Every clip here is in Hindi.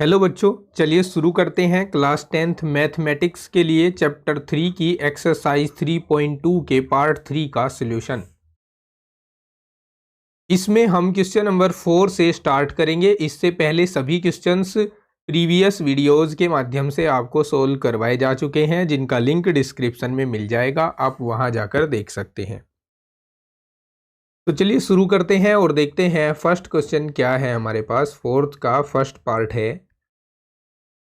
हेलो बच्चों, चलिए शुरू करते हैं क्लास 10th मैथमेटिक्स के लिए चैप्टर 3 की एक्सरसाइज 3.2 के पार्ट 3 का सॉल्यूशन। इसमें हम क्वेश्चन नंबर 4 से स्टार्ट करेंगे। इससे पहले सभी क्वेश्चंस प्रीवियस वीडियोस के माध्यम से आपको सोल्व करवाए जा चुके हैं, जिनका लिंक डिस्क्रिप्शन में मिल जाएगा, आप वहां जाकर देख सकते हैं। तो चलिए शुरू करते हैं और देखते हैं फर्स्ट क्वेश्चन क्या है। हमारे पास फोर्थ का फर्स्ट पार्ट है।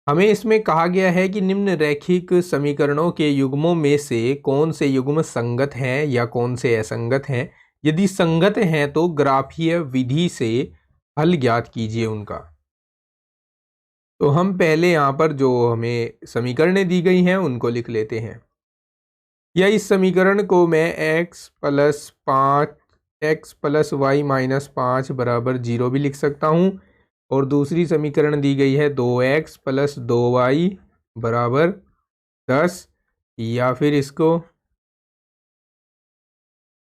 हमें इसमें कहा गया है कि निम्न रैखिक समीकरणों के युग्मों में से कौन से युग्म संगत हैं या कौन से असंगत हैं। यदि संगत हैं तो ग्राफीय विधि से हल ज्ञात कीजिए उनका। तो हम पहले यहाँ पर जो हमें समीकरणें दी गई हैं उनको लिख लेते हैं। या इस समीकरण को मैं x+5 बराबर 0 भी लिख सकता हूँ। और दूसरी समीकरण दी गई है 2x + 2y बराबर 10, या फिर इसको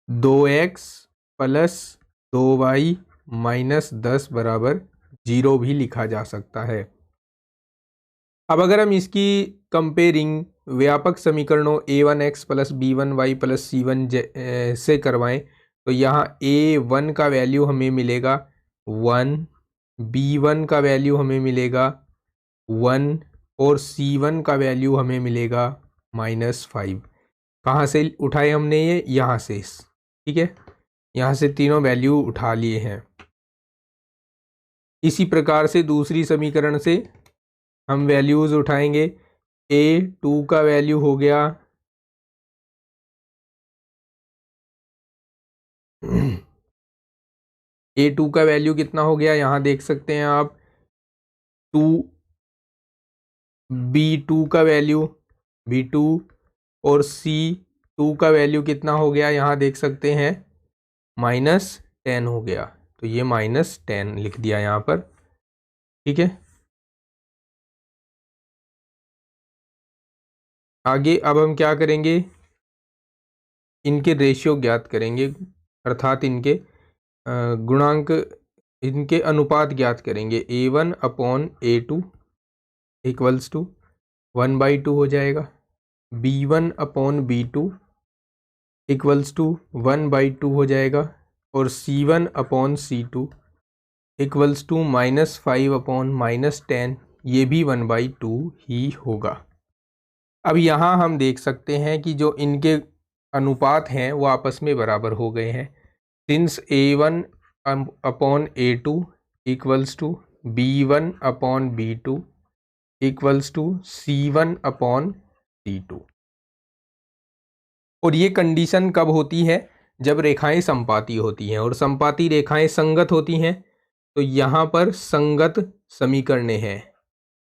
2x + 2y - 10 बराबर 0 भी लिखा जा सकता है। अब अगर हम इसकी कंपेयरिंग व्यापक समीकरणों a1x + b1y + c1 से करवाएं तो यहाँ a1 का वैल्यू हमें मिलेगा 1, b1 का वैल्यू हमें मिलेगा 1 और c1 का वैल्यू हमें मिलेगा -5। कहाँ से उठाए हमने ये? यहाँ से, ठीक है, यहाँ से तीनों वैल्यू उठा लिए हैं। इसी प्रकार से दूसरी समीकरण से हम वैल्यूज उठाएंगे। a2 का वैल्यू हो गया a2 का वैल्यू कितना हो गया, यहाँ देख सकते हैं आप 2। b2 का वैल्यू b2 और c2 का वैल्यू कितना हो गया, यहाँ देख सकते हैं -10 हो गया। तो ये -10 लिख दिया यहाँ पर, ठीक है। आगे अब हम क्या करेंगे, इनके रेशियो ज्ञात करेंगे, अर्थात इनके गुणांक, इनके अनुपात ज्ञात करेंगे। a1/a2 = 1/2 हो जाएगा। b1/b2 = 1/2 हो जाएगा। और c1/c2 = -5/-10, ये भी 1/2 ही होगा। अब यहाँ हम देख सकते हैं कि जो इनके अनुपात हैं वो आपस में बराबर हो गए हैं। Since a1/a2 = b1/b2 = c1/c2। और ये कंडीशन कब होती है? जब रेखाएं संपाती होती हैं, और संपाती रेखाएं संगत होती हैं। तो यहाँ पर संगत समीकरणें हैं,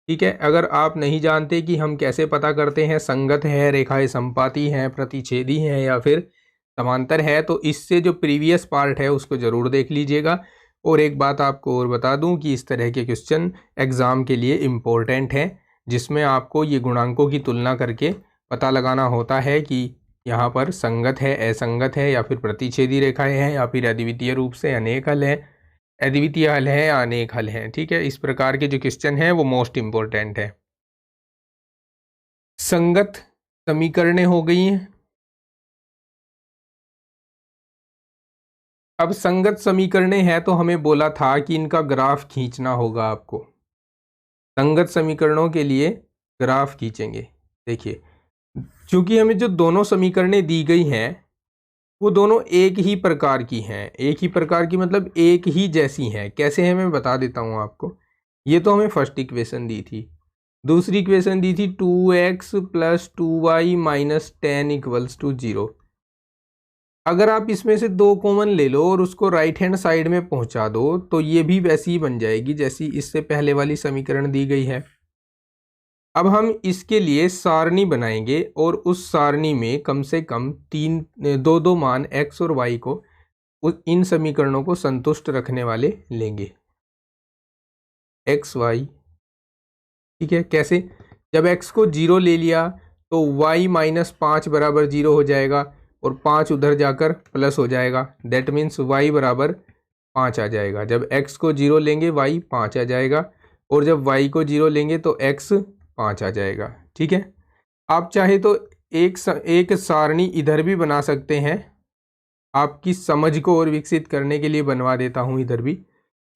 ठीक है। अगर आप नहीं जानते कि हम कैसे पता करते हैं संगत है, रेखाएं संपाती हैं, प्रतिच्छेदी हैं या फिर समांतर है, तो इससे जो प्रीवियस पार्ट है उसको ज़रूर देख लीजिएगा। और एक बात आपको और बता दूं कि इस तरह के क्वेश्चन एग्ज़ाम के लिए इम्पोर्टेंट हैं, जिसमें आपको ये गुणांकों की तुलना करके पता लगाना होता है कि यहाँ पर संगत है, असंगत है, या फिर प्रतिच्छेदी रेखाएं हैं, या फिर अद्वितीय रूप से अनेक हल है, अद्वितीय हल है या अनेक हल हैं, ठीक है। इस प्रकार के जो क्वेश्चन हैं वो मोस्ट इम्पोर्टेंट है। संगत समीकरणें हो गई हैं। अब संगत समीकरणें हैं तो हमें बोला था कि इनका ग्राफ खींचना होगा आपको। संगत समीकरणों के लिए ग्राफ खींचेंगे। देखिए, क्योंकि हमें जो दोनों समीकरणें दी गई हैं वो दोनों एक ही प्रकार की हैं। एक ही प्रकार की मतलब एक ही जैसी हैं। कैसे हैं मैं बता देता हूँ आपको। ये तो हमें फर्स्ट इक्वेशन दी थी। दूसरी इक्वेशन दी थी 2x + 2y - 10 = 0। अगर आप इसमें से 2 कॉमन ले लो और उसको राइट हैंड साइड में पहुंचा दो तो ये भी वैसी ही बन जाएगी जैसी इससे पहले वाली समीकरण दी गई है। अब हम इसके लिए सारणी बनाएंगे और उस सारणी में कम से कम 2 मान x और y को इन समीकरणों को संतुष्ट रखने वाले लेंगे। x y, ठीक है। कैसे? जब x को 0 ले लिया तो y - 5 बराबर 0 हो जाएगा और 5 उधर जाकर प्लस हो जाएगा। दैट मीन्स y बराबर 5 आ जाएगा। जब x को 0 लेंगे y 5 आ जाएगा। और जब y को 0 लेंगे तो x 5 आ जाएगा। ठीक है, आप चाहे तो एक सारणी इधर भी बना सकते हैं, आपकी समझ को और विकसित करने के लिए बनवा देता हूँ इधर भी।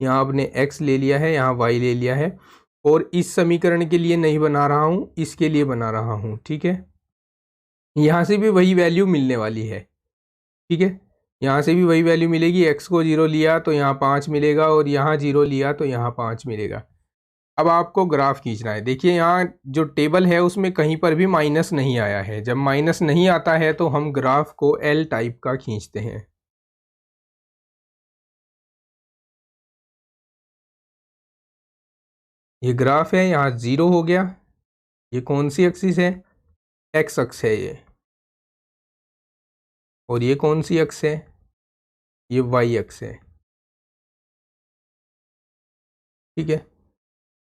यहाँ आपने x ले लिया है, यहाँ y ले लिया है, और इस समीकरण के लिए नहीं बना रहा हूँ, इसके लिए बना रहा हूँ। ठीक है, यहाँ से भी वही वैल्यू मिलने वाली है। ठीक है, यहाँ से भी वही वैल्यू मिलेगी। x को 0 लिया तो यहाँ 5 मिलेगा, और यहाँ 0 लिया तो यहाँ 5 मिलेगा। अब आपको ग्राफ खींचना है। देखिए यहाँ जो टेबल है उसमें कहीं पर भी माइनस नहीं आया है। जब माइनस नहीं आता है तो हम ग्राफ को एल टाइप का खींचते हैं। ये ग्राफ है, यहाँ 0 हो गया। ये कौन सी एक्सिस है? एक्स अक्ष है ये। और ये कौन सी अक्ष है? ये वाई अक्ष है। ठीक है,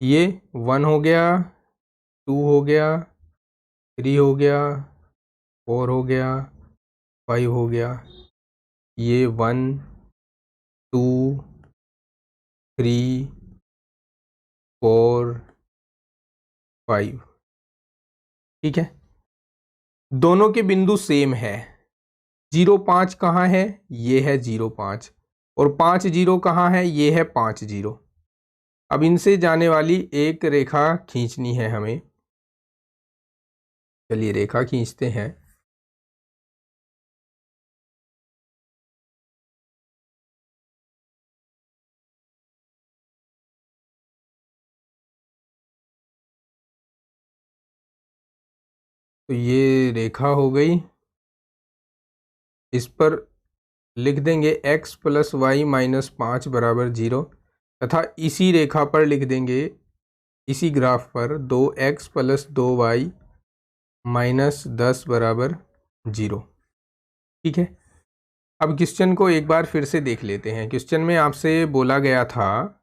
ये 1 हो गया, 2 हो गया, 3 हो गया, 4 हो गया, 5 हो गया। ये 1 2 3 4 5। ठीक है, दोनों के बिंदु सेम है। 0 5 कहाँ है? ये है 0 5, और 5 0 कहाँ है? ये है 5 0। अब इनसे जाने वाली एक रेखा खींचनी है हमें। चलिए रेखा खींचते हैं। तो ये रेखा हो गई। इस पर लिख देंगे x + y - 5 = 0, तथा इसी रेखा पर लिख देंगे, इसी ग्राफ पर 2x + 2y - 10 = 0। ठीक है, अब क्वेश्चन को एक बार फिर से देख लेते हैं। क्वेश्चन में आपसे बोला गया था,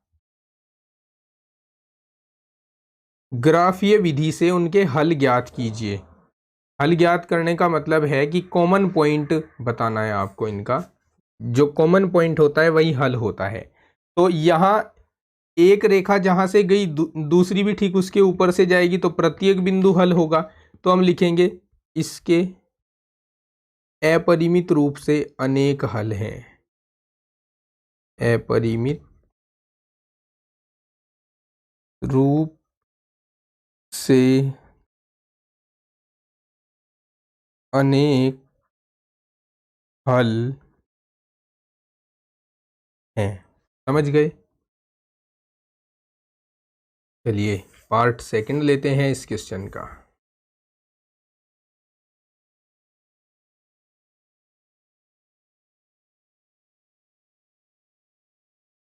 ग्राफीय विधि से उनके हल ज्ञात कीजिए। हल ज्ञात करने का मतलब है कि कॉमन पॉइंट बताना है आपको। इनका जो कॉमन पॉइंट होता है वही हल होता है। तो यहाँ एक रेखा जहाँ से गई दूसरी भी ठीक उसके ऊपर से जाएगी, तो प्रत्येक बिंदु हल होगा। तो हम लिखेंगे इसके अपरिमित रूप से अनेक हल हैं। अपरिमित रूप से अनेक हल हैं। समझ गए? चलिए पार्ट सेकंड लेते हैं इस क्वेश्चन का।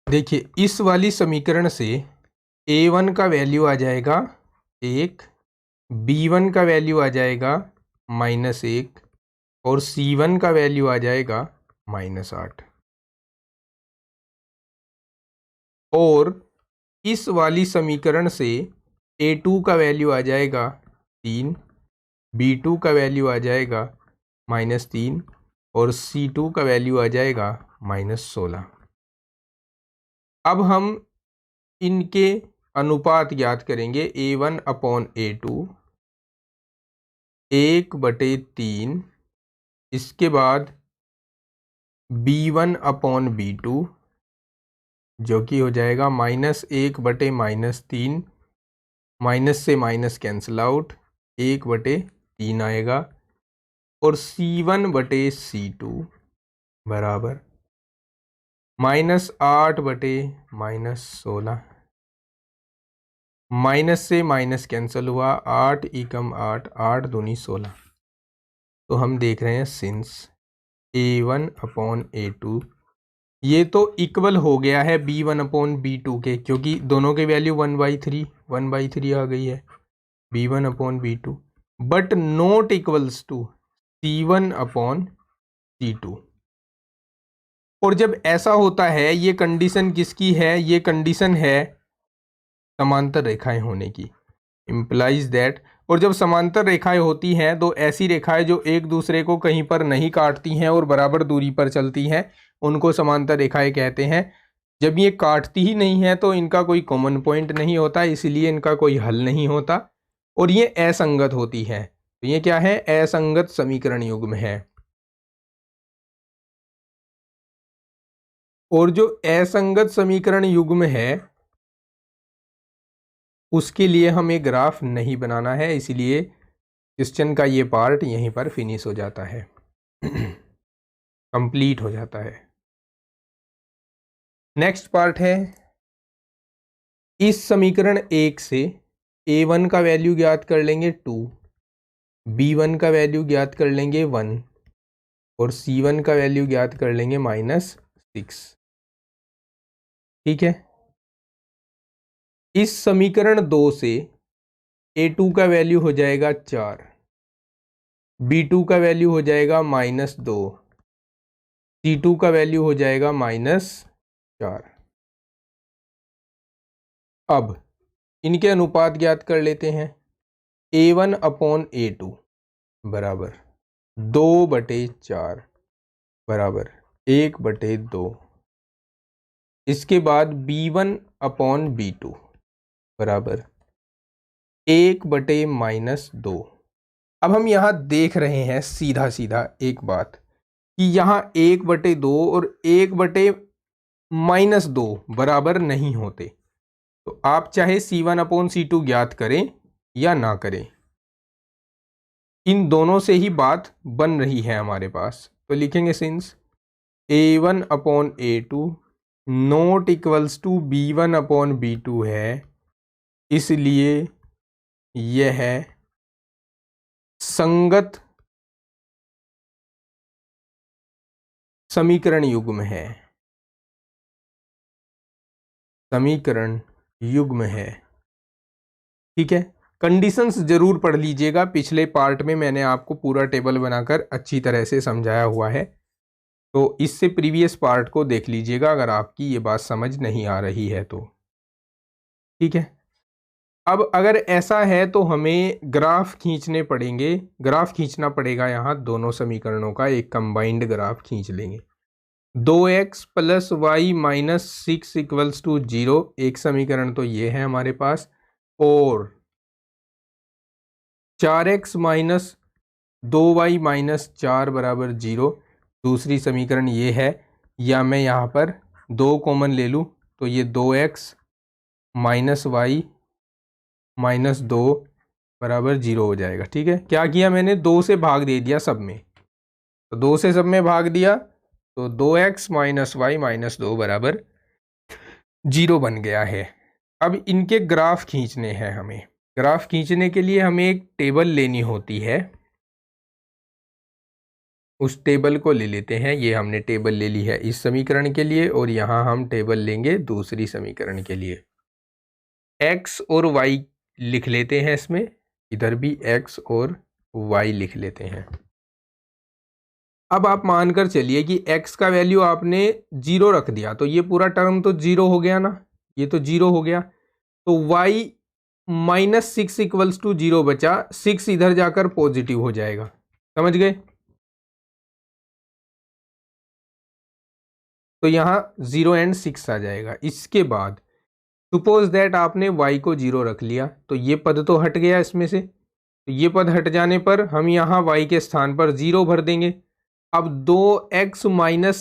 देखिए इस वाली समीकरण से a1 का वैल्यू आ जाएगा 1, b1 का वैल्यू आ जाएगा -1, और c1 का वैल्यू आ जाएगा -8। और इस वाली समीकरण से a2 का वैल्यू आ जाएगा 3, b2 का वैल्यू आ जाएगा -3, और c2 का वैल्यू आ जाएगा -16। अब हम इनके अनुपात ज्ञात करेंगे। a1/a2 1/3, इसके बाद b1/b2 जो कि हो जाएगा -1/-3, माइनस से माइनस कैंसिल आउट, 1/3 आएगा, और c1/c2 बराबर -8/-16। माइनस से माइनस कैंसिल हुआ, 8 एकम 8, 8 दूनी 16। तो हम देख रहे हैं सिंस a1/a2 ये तो इक्वल हो गया है b1/b2 के, क्योंकि दोनों के वैल्यू 1/3 आ गई है b1/b2, but not equals to c1/c2। और जब ऐसा होता है, ये कंडीशन किसकी है? ये कंडीशन है समांतर रेखाएं होने की, इम्प्लाइज दैट। और जब समांतर रेखाएं होती हैं तो ऐसी रेखाएं जो एक दूसरे को कहीं पर नहीं काटती हैं और बराबर दूरी पर चलती हैं, उनको समांतर रेखाएं कहते हैं। जब ये काटती ही नहीं है तो इनका कोई कॉमन पॉइंट नहीं होता, इसलिए इनका कोई हल नहीं होता और ये असंगत होती है। तो ये क्या है? असंगत समीकरण युग्म है। और जो असंगत समीकरण युग्म है उसके लिए हमें ग्राफ नहीं बनाना है, इसलिए क्वेश्चन का ये पार्ट यहीं पर फिनिश हो जाता है, कंप्लीट हो जाता है। नेक्स्ट पार्ट है, इस समीकरण 1 से a1 का वैल्यू ज्ञात कर लेंगे 2, b1 का वैल्यू ज्ञात कर लेंगे 1 और c1 का वैल्यू ज्ञात कर लेंगे -6। ठीक है। इस समीकरण 2 से a2 का वैल्यू हो जाएगा 4, b2 का वैल्यू हो जाएगा -2, c2 का वैल्यू हो जाएगा -4। अब इनके अनुपात ज्ञात कर लेते हैं। a1/a2 बराबर 2/4 बराबर 1/2। इसके बाद b1/b2 बराबर 1/-2। अब हम यहाँ देख रहे हैं सीधा सीधा एक बात कि यहाँ 1/2 और 1/-2 बराबर नहीं होते। तो आप चाहे c1/c2 ज्ञात करें या ना करें, इन दोनों से ही बात बन रही है हमारे पास। तो लिखेंगे since a1/a2 not equals to b1/b2 है, इसलिए यह संगत समीकरण युग्म है। समीकरण युग्म है। ठीक है। कंडीशंस जरूर पढ़ लीजिएगा, पिछले पार्ट में मैंने आपको पूरा टेबल बनाकर अच्छी तरह से समझाया हुआ है, तो इससे प्रीवियस पार्ट को देख लीजिएगा अगर आपकी ये बात समझ नहीं आ रही है तो। ठीक है। अब अगर ऐसा है तो हमें ग्राफ खींचने पड़ेंगे, ग्राफ खींचना पड़ेगा। यहाँ दोनों समीकरणों का एक कंबाइंड ग्राफ खींच लेंगे। 2x + y - 6 = 0, एक समीकरण तो ये है हमारे पास, और 4x - 2y - 4 = 0, दूसरी समीकरण ये है। या मैं यहाँ पर 2 कॉमन ले लूँ तो ये 2x - y - 2 = 0 हो जाएगा। ठीक है। क्या किया मैंने? 2 से भाग दे दिया सब में, तो 2 से सब में भाग दिया तो 2x - y - 2 = 0 बन गया है। अब इनके ग्राफ खींचने हैं हमें। ग्राफ खींचने के लिए हमें एक टेबल लेनी होती है, उस टेबल को ले लेते हैं। ये हमने टेबल ले ली है इस समीकरण के लिए, और यहाँ हम टेबल लेंगे दूसरी समीकरण के लिए। x और y लिख लेते हैं इसमें, इधर भी x और y लिख लेते हैं। अब आप मानकर चलिए कि x का वैल्यू आपने 0 रख दिया, तो ये पूरा टर्म तो 0 हो गया ना, ये तो 0 हो गया। तो y -6 = 0 बचा, 6 इधर जाकर पॉजिटिव हो जाएगा। समझ गए? तो यहाँ 0 एंड 6 आ जाएगा। इसके बाद सपोज दैट आपने y को 0 रख लिया, तो ये पद तो हट गया इसमें से, तो ये पद हट जाने पर हम यहाँ y के स्थान पर 0 भर देंगे। अब 2x -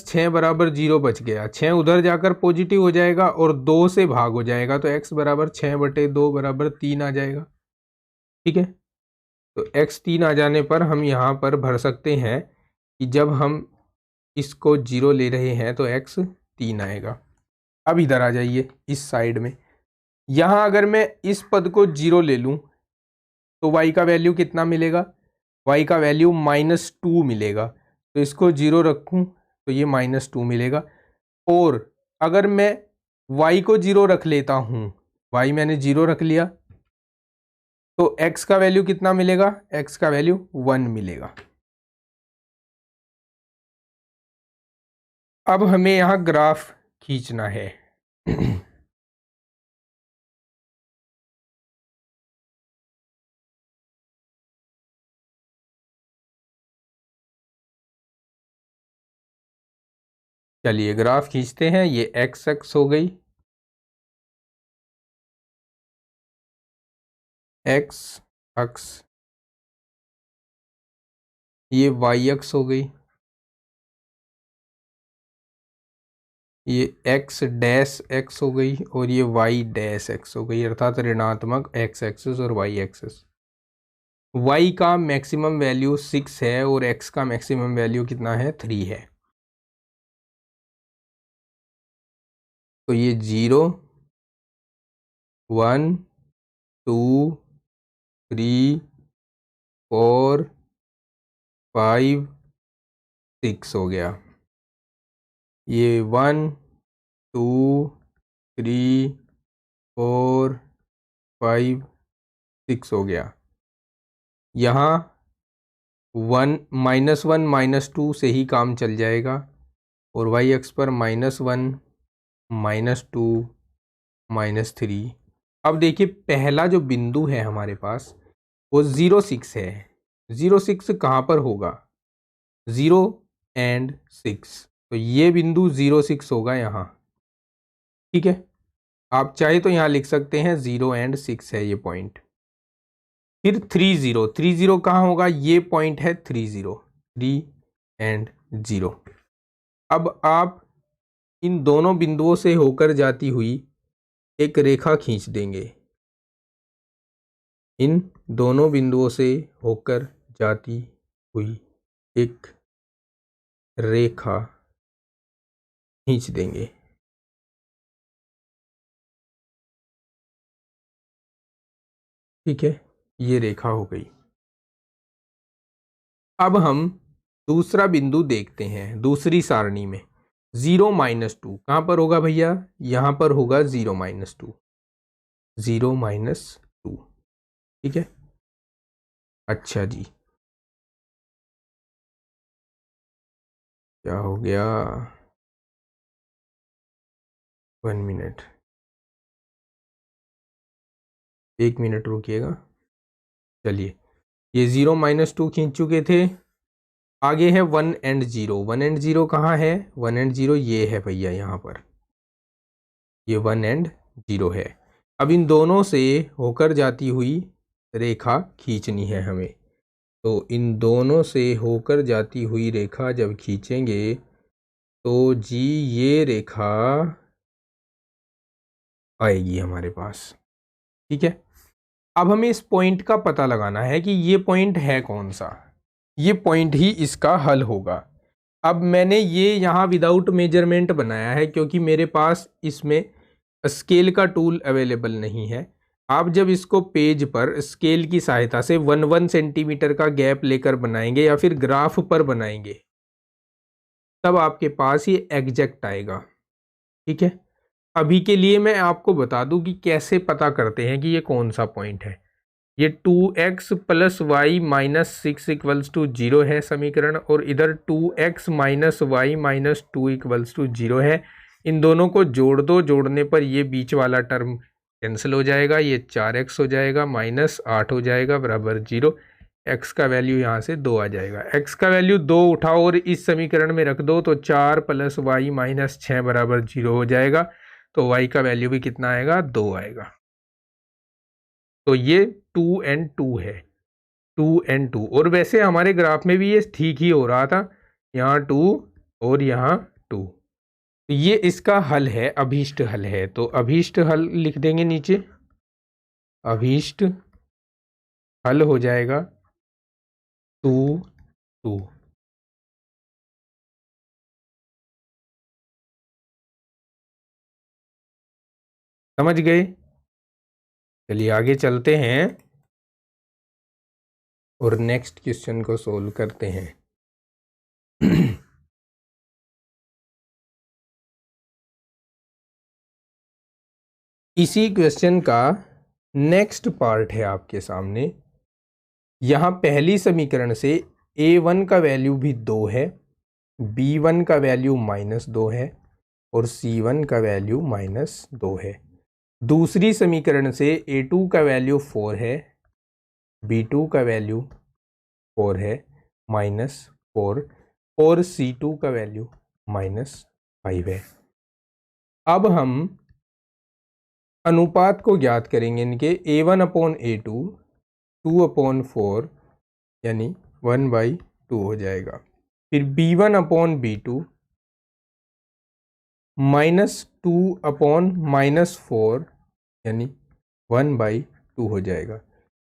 6 = 0 बच गया, 6 उधर जाकर पॉजिटिव हो जाएगा और 2 से भाग हो जाएगा, तो x = 6/2 = 3 आ जाएगा। ठीक है। तो x 3 आ जाने पर हम यहाँ पर भर सकते हैं कि जब हम इसको 0 ले रहे हैं तो x 3 आएगा। अब इधर आ जाइए इस साइड में, यहाँ अगर मैं इस पद को 0 ले लूँ तो y का वैल्यू कितना मिलेगा? y का वैल्यू -2 मिलेगा। तो इसको 0 रखूँ तो ये -2 मिलेगा। और अगर मैं y को 0 रख लेता हूँ, y मैंने 0 रख लिया, तो x का वैल्यू कितना मिलेगा? x का वैल्यू 1 मिलेगा। अब हमें यहाँ ग्राफ खींचना है। चलिए ग्राफ खींचते हैं। ये एक्स एक्स हो गई, एक्स अक्स, ये वाई अक्स हो गई, ये एक्स डैश एक्स हो गई, और ये वाई डैश एक्स हो गई, अर्थात ऋणात्मक एक्स एक्सिस और वाई एक्सिस। वाई का मैक्सिमम वैल्यू 6 है और एक्स का मैक्सिमम वैल्यू कितना है, 3 है। तो ये 0 1 2 3 4 5 6 हो गया। ये 1 2 3 4 5 6 हो गया। यहाँ 1 -1 -2 से ही काम चल जाएगा, और वाई एक्स पर -1 -2 -3। अब देखिए पहला जो बिंदु है हमारे पास वो 0 6 है। 0 6 कहाँ पर होगा, 0 एंड 6, तो ये बिंदु 0 6 होगा यहाँ। ठीक है, आप चाहे तो यहाँ लिख सकते हैं 0 एंड 6 है ये पॉइंट। फिर 3 0 कहाँ होगा, ये पॉइंट है 3 एंड 0। अब आप इन दोनों बिंदुओं से होकर जाती हुई एक रेखा खींच देंगे। इन दोनों बिंदुओं से होकर जाती हुई एक रेखा खींच देंगे। ठीक है, ये रेखा हो गई। अब हम दूसरा बिंदु देखते हैं दूसरी सारणी में। 0 -2 कहाँ पर होगा भैया, यहाँ पर होगा 0 -2, 0 -2। ठीक है, अच्छा जी, क्या हो गया, 1 मिनट, 1 मिनट रुकिएगा। चलिए, ये 0 -2 खींच चुके थे। आगे है 1 एंड 0। 1 एंड 0 कहाँ है, 1 एंड 0 ये है भैया, यहाँ पर ये 1 एंड 0 है। अब इन दोनों से होकर जाती हुई रेखा खींचनी है हमें। तो इन दोनों से होकर जाती हुई रेखा जब खींचेंगे तो जी ये रेखा आएगी हमारे पास। ठीक है, अब हमें इस पॉइंट का पता लगाना है कि ये पॉइंट है कौन सा। ये पॉइंट ही इसका हल होगा। अब मैंने ये यहाँ विदाउट मेजरमेंट बनाया है क्योंकि मेरे पास इसमें स्केल का टूल अवेलेबल नहीं है। आप जब इसको पेज पर स्केल की सहायता से 1 सेंटीमीटर का गैप लेकर बनाएंगे या फिर ग्राफ पर बनाएंगे तब आपके पास ये एग्जैक्ट आएगा। ठीक है, अभी के लिए मैं आपको बता दूं कि कैसे पता करते हैं कि ये कौन सा पॉइंट है। ये 2x + y - 6 = 0 है समीकरण, और इधर 2x - y - 2 = 0 है। इन दोनों को जोड़ दो, जोड़ने पर ये बीच वाला टर्म कैंसिल हो जाएगा, ये 4x हो जाएगा, -8 हो जाएगा बराबर 0। x का वैल्यू यहाँ से 2 आ जाएगा। x का वैल्यू 2 उठाओ और इस समीकरण में रख दो तो 4 + y - 6 बराबर 0 हो जाएगा। तो y का वैल्यू भी कितना आएगा, 2 आएगा। तो ये 2 एंड 2 है, 2 एंड 2। और वैसे हमारे ग्राफ में भी ये ठीक ही हो रहा था, यहाँ 2 और यहाँ 2। तो ये इसका हल है, अभीष्ट हल है। तो अभीष्ट हल लिख देंगे नीचे। अभीष्ट हल हो जाएगा 2 2। समझ गए? चलिए आगे चलते हैं और नेक्स्ट क्वेश्चन को सोल्व करते हैं। इसी क्वेश्चन का नेक्स्ट पार्ट है आपके सामने। यहाँ पहली समीकरण से a1 का वैल्यू भी 2 है, b1 का वैल्यू -2 है और c1 का वैल्यू -2 है। दूसरी समीकरण से a2 का वैल्यू 4 है, b2 का वैल्यू 4 है -4, और c2 का वैल्यू -5 5 है। अब हम अनुपात को ज्ञात करेंगे इनके, A1/A2 2/4 यानी 1/2 हो जाएगा। फिर B1/B2 -2/-4 यानी 1/2 हो जाएगा।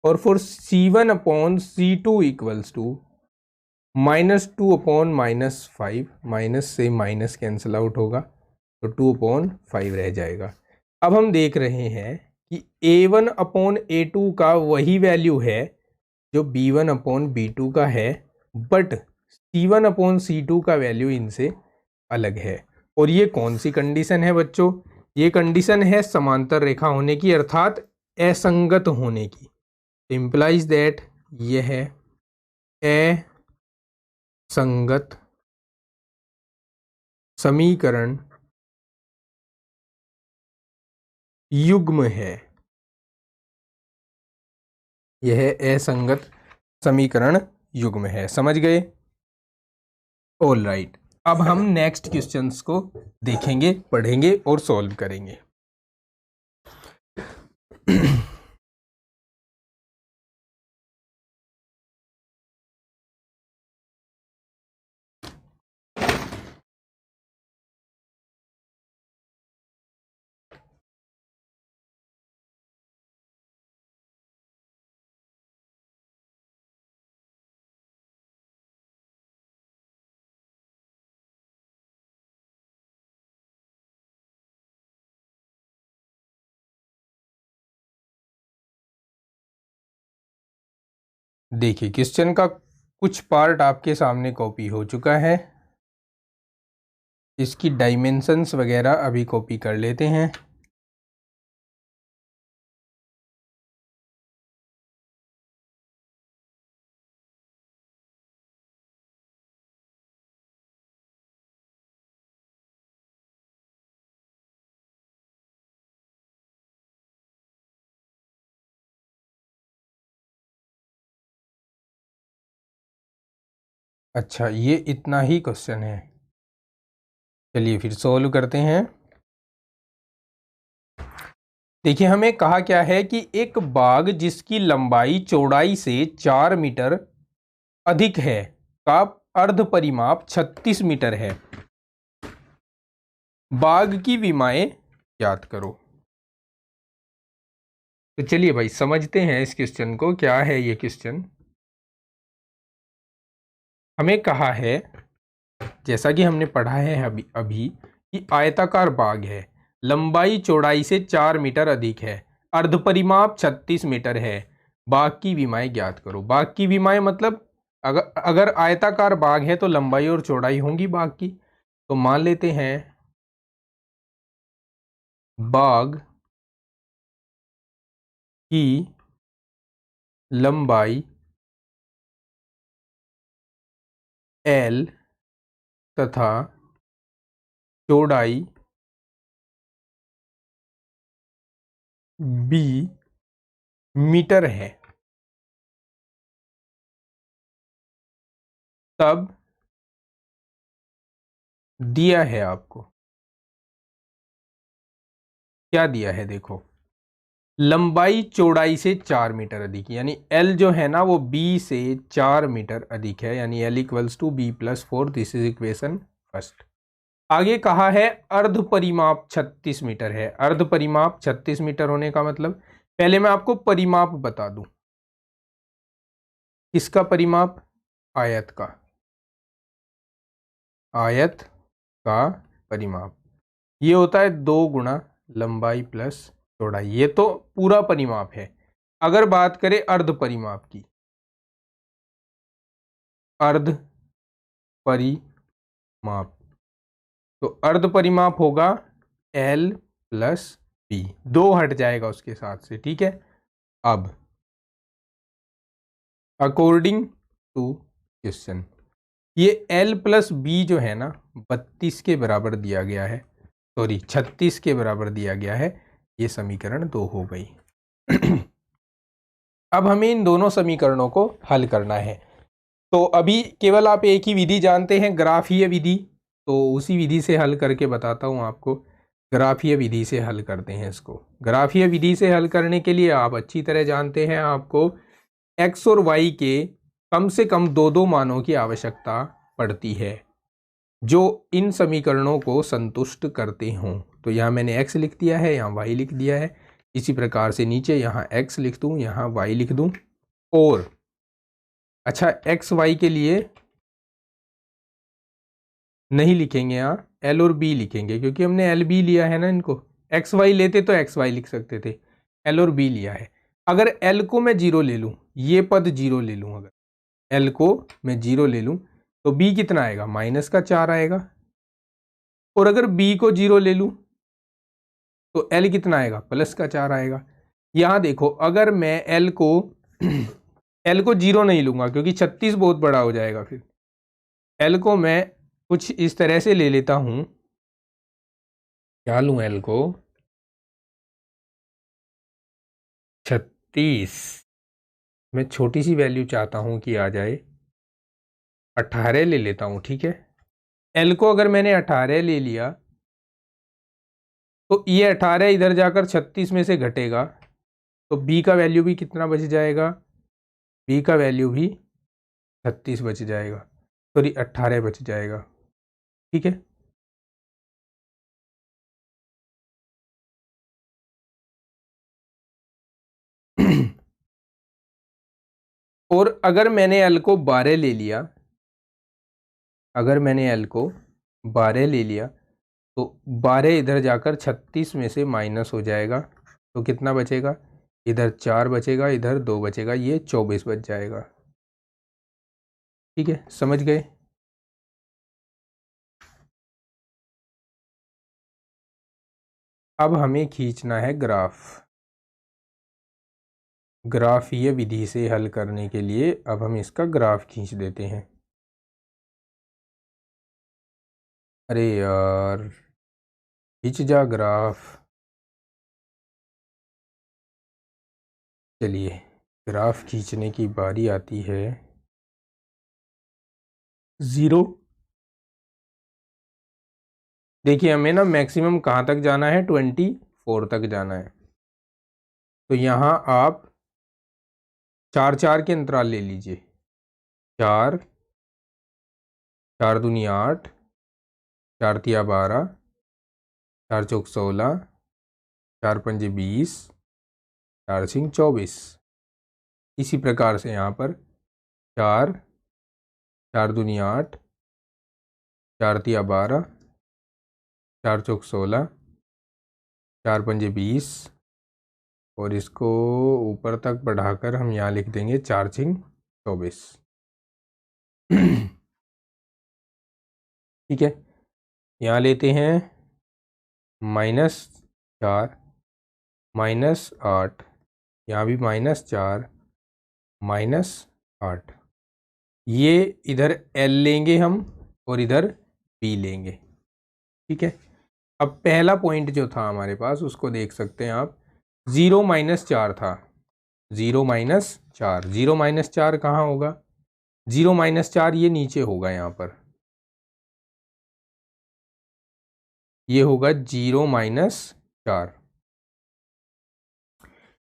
और फिर C1/C2 इक्वल्स टू -2/-5, माइनस से माइनस कैंसिल आउट होगा तो 2/5 रह जाएगा। अब हम देख रहे हैं कि A1/A2 का वही वैल्यू है जो B1/B2 का है, बट C1/C2 का वैल्यू इनसे अलग है। और ये कौन सी कंडीशन है बच्चों? ये कंडीशन है समांतर रेखा होने की, अर्थात असंगत होने की। इम्प्लाइज दैट यह असंगत समीकरण युग्म है। यह असंगत समीकरण युग्म है। समझ गए? All right. अब हम नेक्स्ट क्वेश्चंस को देखेंगे, पढ़ेंगे और सॉल्व करेंगे। देखिए, क्वेश्चन का कुछ पार्ट आपके सामने कॉपी हो चुका है। इसकी डायमेंशंस वगैरह अभी कॉपी कर लेते हैं। अच्छा, ये इतना ही क्वेश्चन है। चलिए फिर सॉल्व करते हैं। देखिए, हमें कहा क्या है कि एक बाग जिसकी लंबाई चौड़ाई से 4 मीटर अधिक है का अर्ध परिमाप 36 मीटर है। बाग की विमाएं ज्ञात करो। तो चलिए भाई समझते हैं इस क्वेश्चन को। क्या है ये क्वेश्चन? हमें कहा है, जैसा कि हमने पढ़ा है अभी कि आयताकार बाग है, लंबाई चौड़ाई से 4 मीटर अधिक है, अर्ध परिमाप 36 मीटर है, बाग की विमाएं ज्ञात करो। बाग की विमाएं मतलब अगर आयताकार बाग है तो लंबाई और चौड़ाई होंगी बाग की। तो मान लेते हैं बाग की लंबाई L तथा चौड़ाई B मीटर है, तब दिया है आपको। क्या दिया है? देखो, लंबाई चौड़ाई से 4 मीटर अधिक, यानी L जो है ना वो B से 4 मीटर अधिक है, यानी L equals to B+4। This is equation first. आगे कहा है अर्ध परिमाप 36 मीटर है। अर्ध परिमाप 36 मीटर होने का मतलब, पहले मैं आपको परिमाप बता दूं। किसका परिमाप? आयत का। आयत का परिमाप ये होता है 2 गुणा लंबाई प्लस चौड़ाई। ये तो पूरा परिमाप है। अगर बात करें अर्ध परिमाप की, अर्ध परिमाप, तो अर्ध परिमाप होगा L प्लस B, 2 हट जाएगा उसके साथ से। ठीक है। अब अकॉर्डिंग टू क्वेश्चन, ये L प्लस B जो है ना 32 के बराबर दिया गया है, सॉरी 36 के बराबर दिया गया है। ये समीकरण 2 हो गई। अब हमें इन दोनों समीकरणों को हल करना है। तो अभी केवल आप एक ही विधि जानते हैं, ग्राफीय विधि। तो उसी विधि से हल करके बताता हूँ आपको। ग्राफीय विधि से हल करते हैं इसको। ग्राफीय विधि से हल करने के लिए आप अच्छी तरह जानते हैं, आपको x और y के कम से कम दो दो मानों की आवश्यकता पड़ती है जो इन समीकरणों को संतुष्ट करते हों। तो यहाँ मैंने x लिख दिया है, यहाँ y लिख दिया है। इसी प्रकार से नीचे यहाँ x लिख दूँ, यहाँ y लिख दूँ। और अच्छा, x y के लिए नहीं लिखेंगे, यहाँ l और b लिखेंगे, क्योंकि हमने l b लिया है ना। इनको x y लेते तो x y लिख सकते थे, l और b लिया है। अगर l को मैं जीरो ले लूँ, ये पद जीरो ले लूँ, अगर l को मैं जीरो ले लूँ तो b कितना आएगा, -4 आएगा। और अगर b को जीरो ले लूँ तो l कितना आएगा, +4 आएगा। यहाँ देखो, अगर मैं l को l को जीरो नहीं लूँगा क्योंकि 36 बहुत बड़ा हो जाएगा। फिर l को मैं कुछ इस तरह से ले लेता हूँ। क्या लूँ l को, 36। मैं छोटी सी वैल्यू चाहता हूँ कि आ जाए, 18 ले लेता हूँ, ठीक है। l को अगर मैंने 18 ले लिया तो ये 18 इधर जाकर 36 में से घटेगा, तो b का वैल्यू भी कितना बच जाएगा, b का वैल्यू भी 36 बच जाएगा, सॉरी 18 बच जाएगा, ठीक है। और अगर मैंने l को 12 ले लिया, अगर मैंने l को 12 ले लिया तो 12 इधर जाकर 36 में से माइनस हो जाएगा, तो कितना बचेगा, इधर 4 बचेगा, इधर 2 बचेगा, ये 24 बच जाएगा, ठीक है। समझ गए। अब हमें खींचना है ग्राफ। ग्राफीय विधि से हल करने के लिए अब हम इसका ग्राफ खींच देते हैं। अरे यार, खींच जा ग्राफ। चलिए, ग्राफ खींचने की बारी आती है। 0, देखिए हमें ना मैक्सिमम कहाँ तक जाना है, 24 तक जाना है। तो यहाँ आप 4 4 के अंतराल ले लीजिए। 4, 4 दूनी 8, 4 तिया 12, 4 चौक 16, 4 पंजे 20, 4 सिंह 24। इसी प्रकार से यहाँ पर 4, 4 दूनी 8, 4 तिया 12, 4 चौक 16, 4 पंजे 20, और इसको ऊपर तक बढ़ाकर हम यहाँ लिख देंगे 4 सिंह 24। ठीक है, यहाँ लेते हैं -4, -8, यहाँ भी -4, -8। ये इधर L लेंगे हम और इधर B लेंगे, ठीक है। अब पहला पॉइंट जो था हमारे पास उसको देख सकते हैं आप, 0 -4 था। 0 -4, 0 -4 कहाँ होगा, 0 -4 ये नीचे होगा, यहाँ पर ये होगा 0 -4।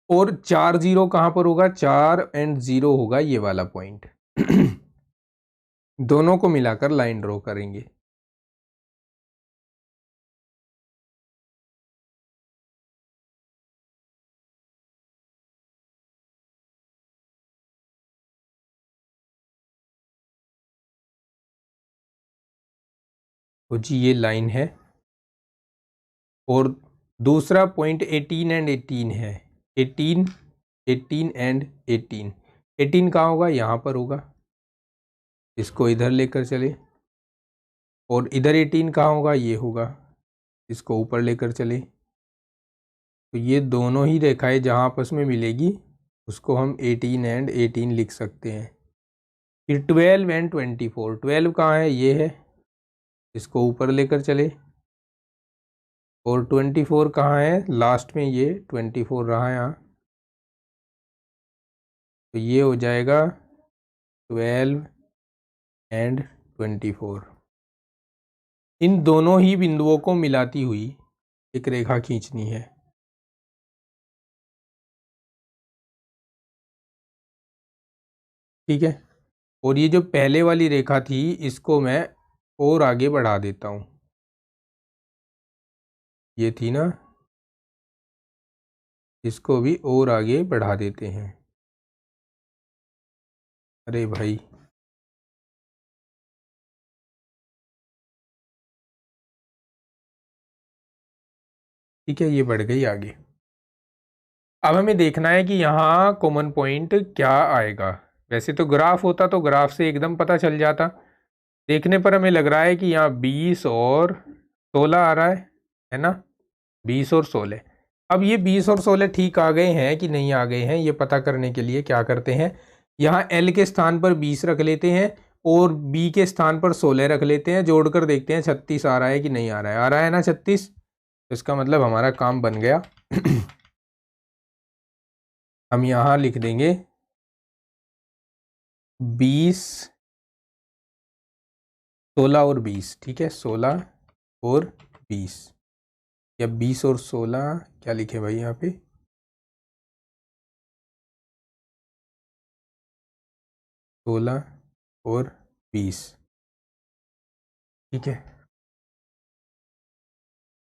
और 4 0 कहाँ पर होगा, 4 एंड 0 होगा ये वाला पॉइंट। दोनों को मिलाकर लाइन ड्रॉ करेंगे। तो जी ये लाइन है, और दूसरा पॉइंट 18 एंड 18 है। 18, 18 एंड 18, 18 कहाँ होगा, यहाँ पर होगा, इसको इधर लेकर चले। और इधर 18 कहाँ होगा, ये होगा, इसको ऊपर लेकर चले। तो ये दोनों ही रेखाएं जहाँ आपस में मिलेगी उसको हम 18 एंड 18 लिख सकते हैं। फिर 12 एंड 24, 12 कहाँ है, ये है, इसको ऊपर लेकर चले। और 24 कहाँ है, लास्ट में ये 24 रहा यहाँ, तो ये हो जाएगा 12 एंड 24। इन दोनों ही बिंदुओं को मिलाती हुई एक रेखा खींचनी है। ठीक है, और ये जो पहले वाली रेखा थी इसको मैं और आगे बढ़ा देता हूं। ये थी ना, इसको भी और आगे बढ़ा देते हैं। अरे भाई, ठीक है, ये बढ़ गई आगे। अब हमें देखना है कि यहाँ कॉमन पॉइंट क्या आएगा। वैसे तो ग्राफ होता तो ग्राफ से एकदम पता चल जाता, देखने पर हमें लग रहा है कि यहाँ 20 और 16 आ रहा है ना, 20 और 16। अब ये 20 और 16 ठीक आ गए हैं कि नहीं आ गए हैं, ये पता करने के लिए क्या करते हैं, यहाँ L के स्थान पर 20 रख लेते हैं और B के स्थान पर 16 रख लेते हैं, जोड़कर देखते हैं 36 आ रहा है कि नहीं आ रहा है। आ रहा है ना 36, तो इसका मतलब हमारा काम बन गया। हम यहाँ लिख देंगे 20, 16 और 20। ठीक है, 16 और 20, या 20 और 16 क्या लिखे भाई यहाँ पे, 16 और 20। ठीक है,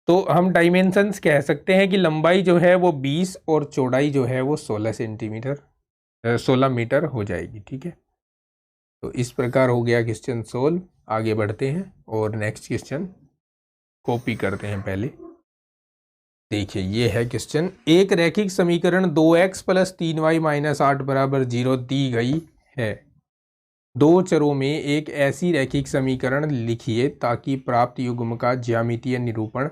तो हम डायमेंशंस कह सकते हैं कि लंबाई जो है वो 20 और चौड़ाई जो है वो 16 सेंटीमीटर 16 मीटर हो जाएगी। ठीक है, तो इस प्रकार हो गया क्वेश्चन सोल्व। आगे बढ़ते हैं और नेक्स्ट क्वेश्चन कॉपी करते हैं। पहले देखिए, ये है क्वेश्चन, एक रैखिक समीकरण 2x + 3y - 8 = 0 दी गई है। दो चरों में एक ऐसी रैखिक समीकरण लिखिए ताकि प्राप्त युग्म का ज्यामितीय निरूपण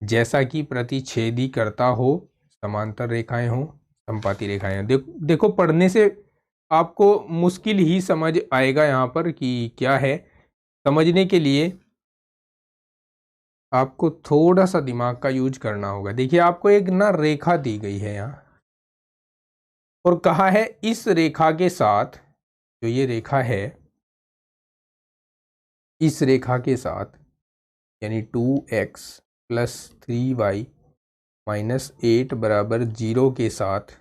जैसा कि प्रतिच्छेदी करता हो, समांतर रेखाएं हो, समपाती रेखाएं हो। देखो पढ़ने से आपको मुश्किल ही समझ आएगा यहाँ पर कि क्या है। समझने के लिए आपको थोड़ा सा दिमाग का यूज करना होगा। देखिए, आपको एक ना रेखा दी गई है यहाँ और कहा है इस रेखा के साथ, जो ये रेखा है, इस रेखा के साथ यानी 2x + 3y - 8 = 0 के साथ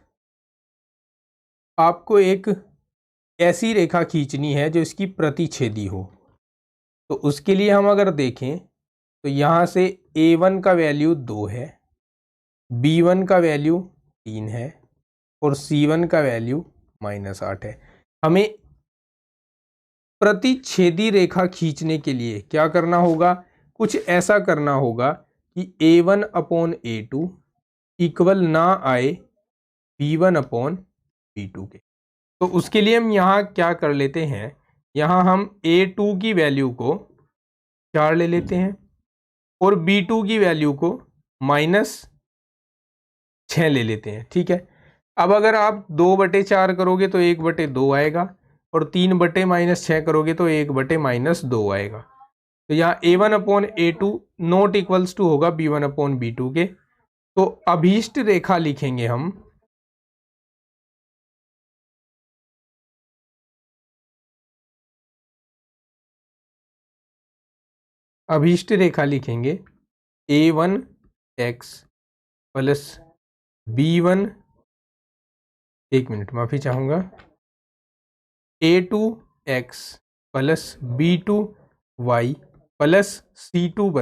आपको एक ऐसी रेखा खींचनी है जो इसकी प्रतिच्छेदी हो। तो उसके लिए हम अगर देखें तो यहाँ से a1 का वैल्यू 2 है, b1 का वैल्यू 3 है और c1 का वैल्यू -8 है। हमें प्रतिच्छेदी रेखा खींचने के लिए क्या करना होगा, कुछ ऐसा करना होगा कि a1/a2 इक्वल ना आए b1/b2 के। तो उसके लिए हम यहाँ क्या कर लेते हैं, यहाँ हम a2 की वैल्यू को 4 ले लेते हैं और b2 की वैल्यू को -6 ले लेते हैं। ठीक है, अब अगर आप 2/4 करोगे तो 1/2 आएगा और 3/-6 करोगे तो 1/-2 आएगा। तो यहाँ a1/a2 नॉट इक्वल्स टू होगा b1/b2 के। तो अभीष्ट रेखा लिखेंगे हम, अभीष्ट रेखा लिखेंगे a1x + b1, एक मिनट माफी चाहूंगा, a2x + b2y + c2 =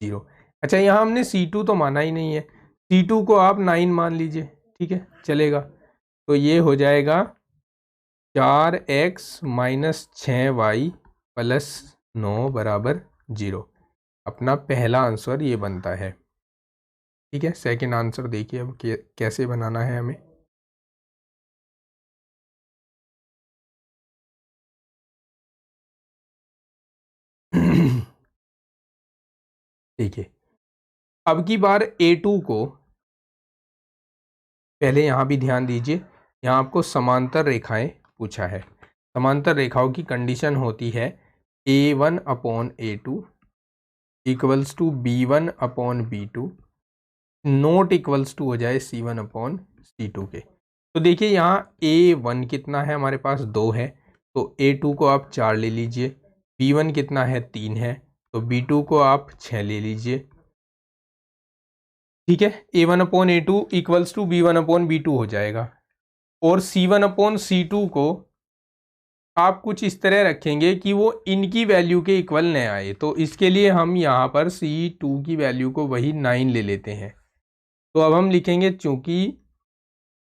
0। अच्छा, यहाँ हमने c2 तो माना ही नहीं है, c2 को आप 9 मान लीजिए। ठीक है, चलेगा। तो ये हो जाएगा 4x - 6y + 9 = 0। अपना पहला आंसर ये बनता है। ठीक है, सेकंड आंसर देखिए अब कैसे बनाना है हमें। देखिए, अब की बार a2 को पहले यहाँ भी ध्यान दीजिए, यहाँ आपको समांतर रेखाएं पूछा है। समांतर रेखाओं की कंडीशन होती है a1/a2 equals to b1/b2 not equals to हो जाए c1/c2 के। तो देखिए, यहाँ a1 कितना है, हमारे पास 2 है, तो a2 को आप 4 ले लीजिए, b1 कितना है, 3 है, तो B2 को आप 6 ले लीजिए, ठीक है। A1/A2 इक्वल्स टू B1/B2 हो जाएगा। और C1/C2 को आप कुछ इस तरह रखेंगे कि वो इनकी वैल्यू के इक्वल न आए, तो इसके लिए हम यहाँ पर C2 की वैल्यू को वही 9 ले लेते हैं। तो अब हम लिखेंगे चूंकि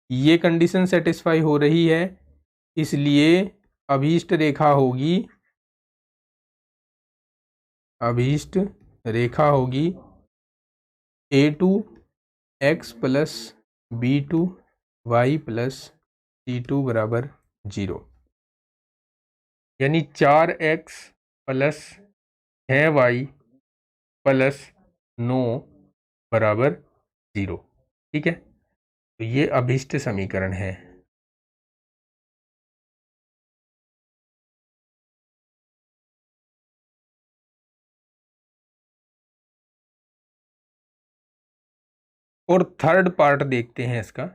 ये कंडीशन सेटिस्फाई हो रही है, इसलिए अभीष्ट रेखा होगी, अभीष्ट रेखा होगी A2x plus B2y plus C2 बराबर 0, यानी 4x प्लस 6y प्लस 9 बराबर 0, ठीक है। तो ये अभीष्ट समीकरण है। और थर्ड पार्ट देखते हैं इसका।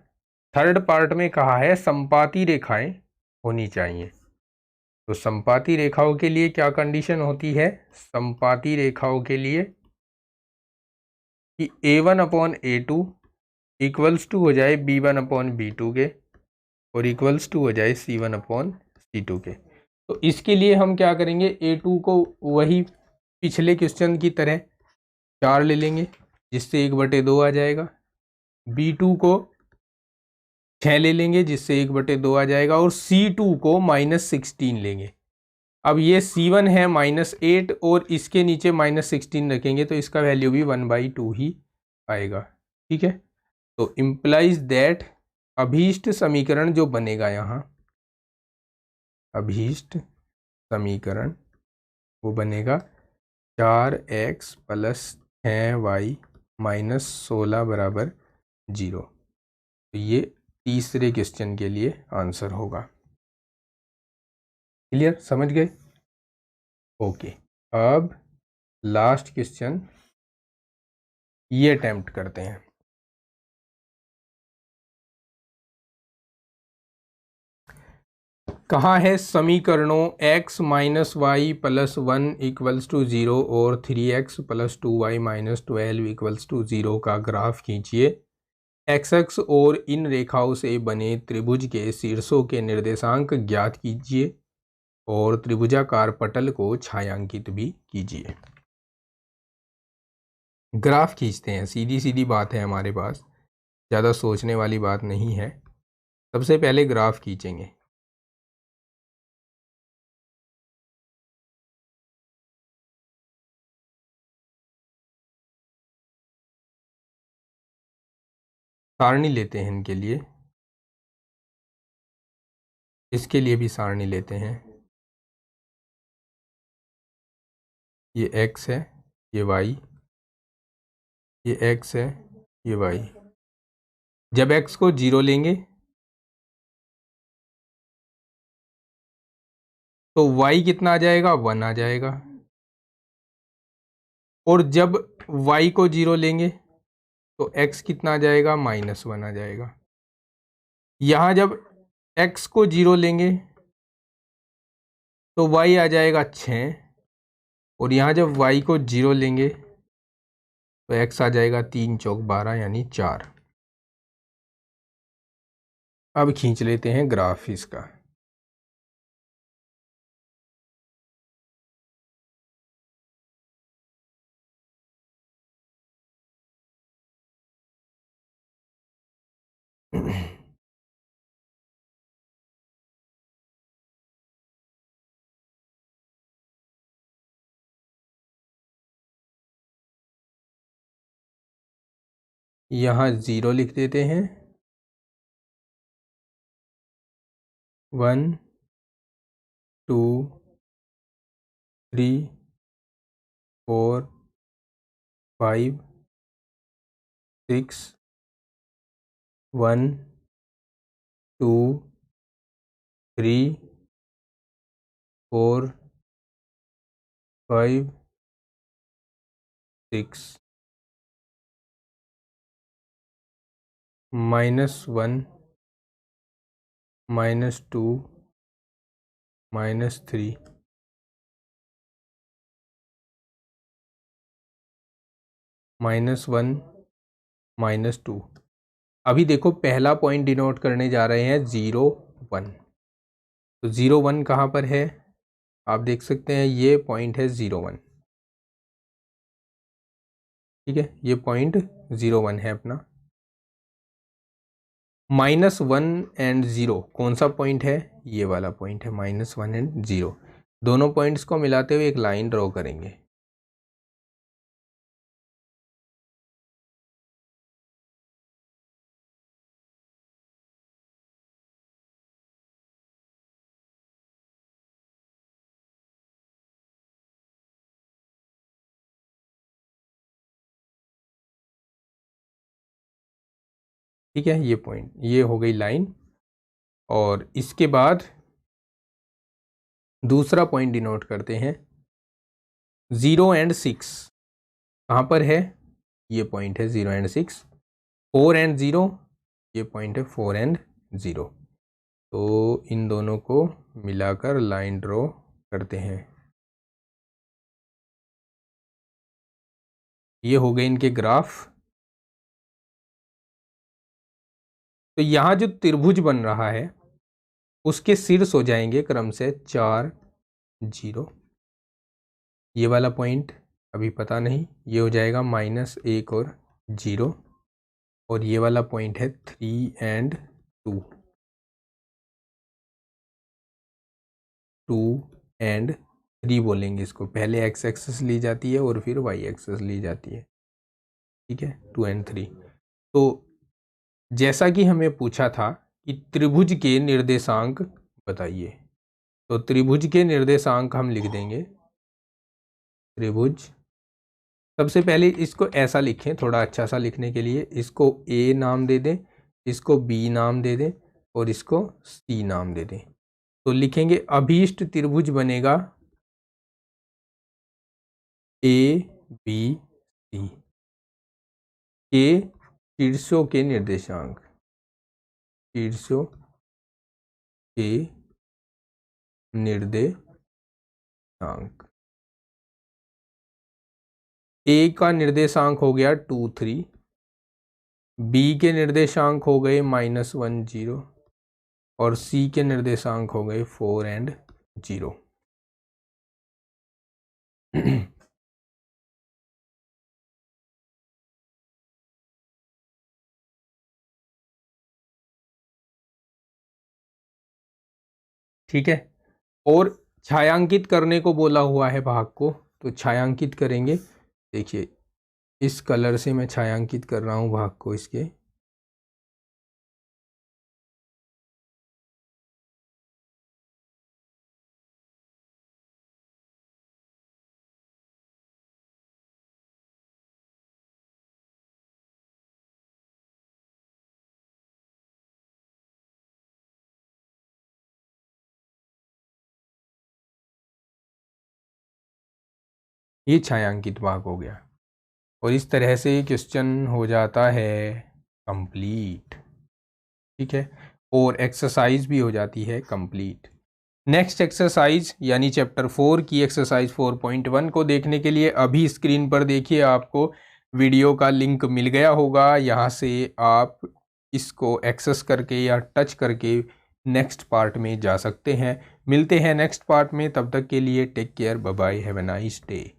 थर्ड पार्ट में कहा है संपाती रेखाएं होनी चाहिए। तो संपाती रेखाओं के लिए क्या कंडीशन होती है? संपाती रेखाओं के लिए कि A1/A2 इक्वल्स टू हो जाए B1/B2 के और इक्वल्स टू हो जाए C1/C2 के। तो इसके लिए हम क्या करेंगे, A2 को वही पिछले क्वेश्चन की तरह 4 ले लेंगे, जिससे 1/2 आ जाएगा। B2 को 6 ले लेंगे, जिससे 1/2 आ जाएगा। और C2 को -16 लेंगे। अब ये C1 है -8 और इसके नीचे -16 रखेंगे, तो इसका वैल्यू भी 1/2 ही आएगा, ठीक है। तो इम्प्लाइज दैट अभीष्ट समीकरण जो बनेगा यहाँ, अभीष्ट समीकरण वो बनेगा 4x प्लस 6y माइनस 16 बराबर 0। तो ये तीसरे क्वेश्चन के लिए आंसर होगा। क्लियर, समझ गए? ओके, अब लास्ट क्वेश्चन ये अटेम्प्ट करते हैं। कहाँ है समीकरणों x minus y plus 1 equals to 0 और 3x plus 2y minus 12 equals to 0 का ग्राफ खींचिए। x और इन रेखाओं से बने त्रिभुज के शीर्षों के निर्देशांक ज्ञात कीजिए और त्रिभुजाकार पटल को छायांकित भी कीजिए। ग्राफ खींचते हैं, सीधी सीधी बात है, हमारे पास ज़्यादा सोचने वाली बात नहीं है। सबसे पहले ग्राफ खींचेंगे। सारणी लेते हैं इनके लिए, इसके लिए भी सारणी लेते हैं। ये x है, ये y, ये x है, ये y। जब x को 0 लेंगे तो y कितना आ जाएगा? 1 आ जाएगा। और जब y को 0 लेंगे तो x कितना आ जाएगा? -1 आ जाएगा। यहाँ जब x को 0 लेंगे तो y आ जाएगा 6, और यहाँ जब y को 0 लेंगे तो x आ जाएगा 3 चौक 12 यानी 4। अब खींच लेते हैं ग्राफ इसका। यहाँ 0 लिख देते हैं, 1 2 3 4 5 6 1 2 3 4 5 6 -1 -2 -3 -1 -2। अभी देखो पहला पॉइंट डिनोट करने जा रहे हैं 0 1। तो 0 1 कहाँ पर है, आप देख सकते हैं ये पॉइंट है 0 1। ठीक है, ये पॉइंट 0 1 है अपना। -1 एंड 0 कौन सा पॉइंट है, ये वाला पॉइंट है -1 एंड 0। दोनों पॉइंट्स को मिलाते हुए एक लाइन ड्रॉ करेंगे। ठीक है, ये पॉइंट, ये हो गई लाइन। और इसके बाद दूसरा पॉइंट डिनोट करते हैं 0 एंड 6। कहाँ पर है, ये पॉइंट है 0 एंड 6। 4 एंड 0, ये पॉइंट है 4 एंड 0। तो इन दोनों को मिलाकर लाइन ड्रॉ करते हैं। ये हो गए इनके ग्राफ। तो यहाँ जो त्रिभुज बन रहा है उसके शीर्ष हो जाएंगे क्रम से 4 0। ये वाला पॉइंट अभी पता नहीं, ये हो जाएगा -1 और 0। और ये वाला पॉइंट है 3 एंड 2, 2 एंड 3 बोलेंगे इसको। पहले एक्स एक्सेस ली जाती है और फिर वाई एक्सेस ली जाती है। ठीक है, 2 एंड 3। तो जैसा कि हमें पूछा था कि त्रिभुज के निर्देशांक बताइए, तो त्रिभुज के निर्देशांक हम लिख देंगे। त्रिभुज, सबसे पहले इसको ऐसा लिखें, थोड़ा अच्छा सा लिखने के लिए इसको ए नाम दे दें, इसको बी नाम दे दें और इसको सी नाम दे दें। तो लिखेंगे अभीष्ट त्रिभुज बनेगा ए बी सी के शीर्षों के निर्देशांक, शीर्षों के निर्देशांक। ए का निर्देशांक हो गया 2 3, बी के निर्देशांक हो गए -1 0 और सी के निर्देशांक हो गए 4 एंड 0। ठीक है, और छायांकित करने को बोला हुआ है भाग को, तो छायांकित करेंगे। देखिए इस कलर से मैं छायांकित कर रहा हूं भाग को इसके। ये छायांकित भाग हो गया और इस तरह से क्वेश्चन हो जाता है कंप्लीट। ठीक है, और एक्सरसाइज भी हो जाती है कंप्लीट। नेक्स्ट एक्सरसाइज यानी चैप्टर 4 की एक्सरसाइज 4.1 को देखने के लिए अभी स्क्रीन पर देखिए, आपको वीडियो का लिंक मिल गया होगा। यहाँ से आप इसको एक्सेस करके या टच करके नेक्स्ट पार्ट में जा सकते हैं। मिलते हैं नेक्स्ट पार्ट में, तब तक के लिए take care, bye bye, have a nice day.